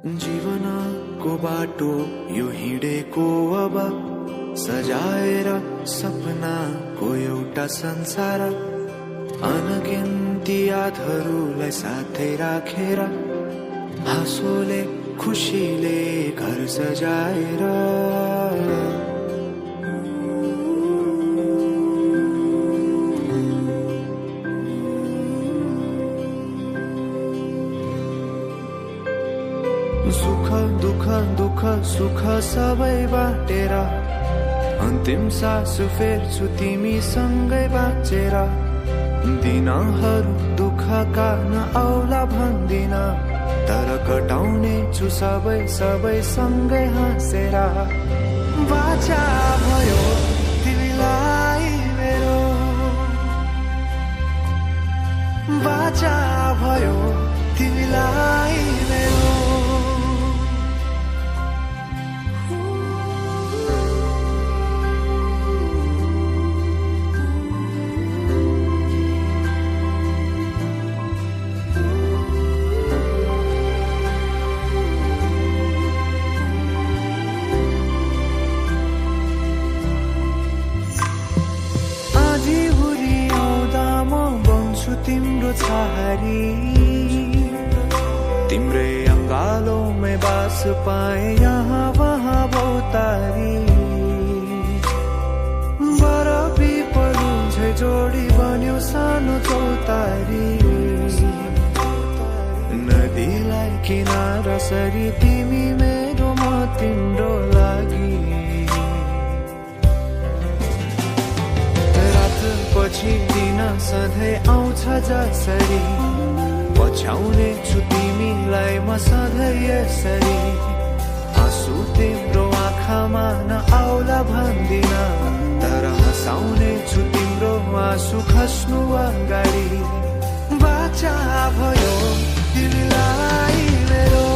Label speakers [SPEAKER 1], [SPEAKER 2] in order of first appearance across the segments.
[SPEAKER 1] जीवनको बाटो यो हिँडेको अब सजाएर सपनाको एउटा संसार अनगिन्ती यादहरूलाई साथै राखेर हाँसोले खुसीले घर सजाएर सुख दुख दुख सुख सबै बाटेर अन्तिम सास फेर्छु तिमीसँगै बाँचेर दिनहरू दुःखका नआउला भन्दिन तर कटाउने छु सबै सबै सँगै हाँसेर बाचा भयो तिमीलाई मेरो बाचा भयो तिमीलाई मेरो तिम्रो छहारी तिम्रै अंगालोमै बास पाए यहाँ वहाँ बहुतारी बरफी पलु झै जोडी बन्यो सानो चौतारी नदीलाई किनारा सरी तिमी मेरो म तिम्रो लागि पछि दिन सधैँ आउँछ जसरी पछ्याउने छु तिमीलाई म सधैँ यसरी आँसु तिम्रो आँखामा नआउला भन्दिन तर हँसाउने छु तिम्रो आँसु खस्नु अगाडि बाचा भयो तिमीलाई मेरो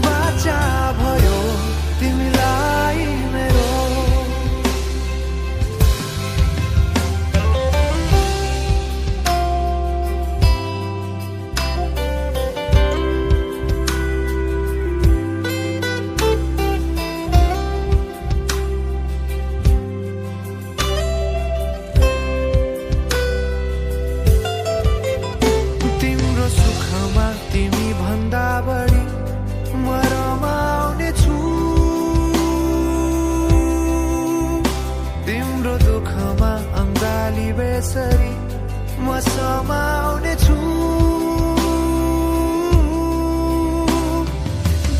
[SPEAKER 1] बाचा भयो तिमीलाई मेरो म समाउने छु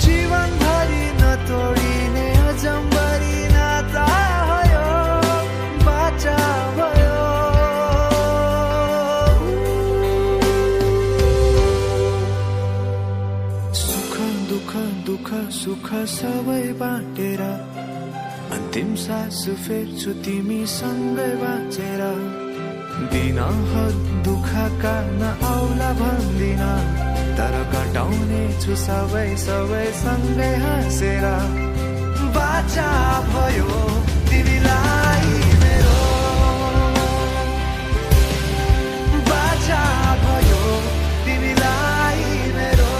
[SPEAKER 1] जीवनभरि नतोडिने अजम्बरी नाता भयो बाचा भयो सुख दुख दुख सुख सबै बाटेर अन्तिम सास फेर्छु तिमीसँगै बाँचेर दिनहरू दुःखका नआउला भन्दिन तर कटाउने छु सबै सबै सँगै हाँसेर बाचा भयो तिमीलाई मेरो बाचा भयो तिमीलाई मेरो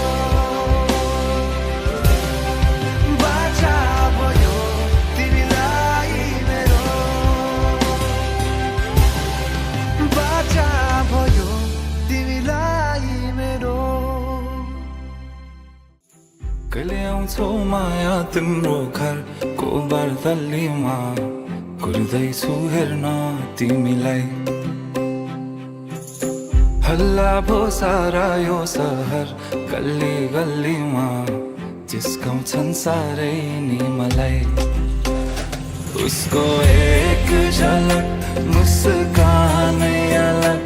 [SPEAKER 1] बाचा भयो तिमीलाई मेरो बाचा भयो तिमीलाई मेरो
[SPEAKER 2] कहिले आउँछौ माया तिम्रो घरको बर्दलीमा कुर्दैछु हेर्न तिमीलाई हल्ला भो सारा यो सहर गल्ली गल्लीमा जिस्काउँछन् साह्रै नि मलाई उसको एक झलक मुस्कानै अलग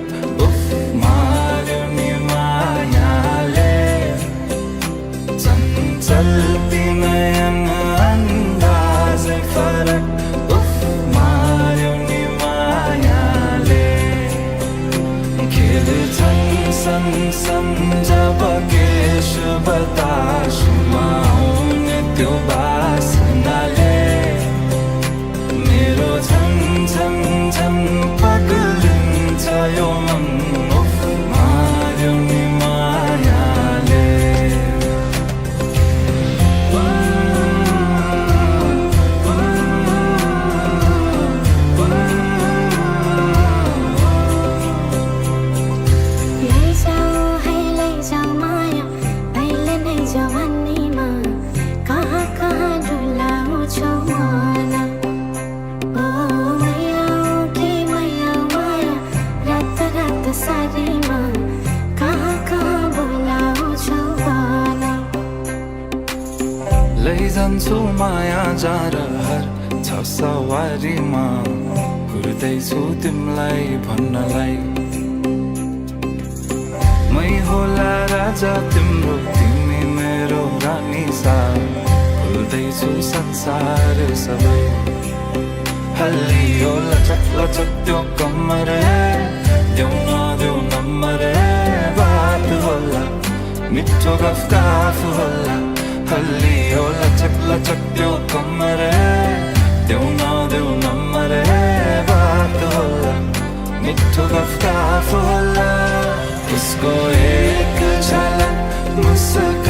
[SPEAKER 2] उफ मार्यो नि मायाले चल्ती नयन अन्दाजै फरक उफ मार्यो नि मायाले खेल्छन् सन जब केश बतासुमा आउने त्यो बासनाले मेरो झन झन झन पगलिन्छ यो मन उफ मार्यो नि मायाले जान्छु माया जारहर छ सवारीमा कुर्दैछु तिमीलाई भन्नलाई मै होला राजा तिम्रो तिमी मेरो रानी सा भुल्दैछु संसार सबै हल्लियो लचक लचक त्यो कम्मर देऊ नदेऊ नम्बर बात होला मिठो गफ होला हल्लियो लचक लचक त्यो कम्मर देऊ नदेऊ नम्बर बात होला मिठो गफ होला उसको एक झलक मुस्कान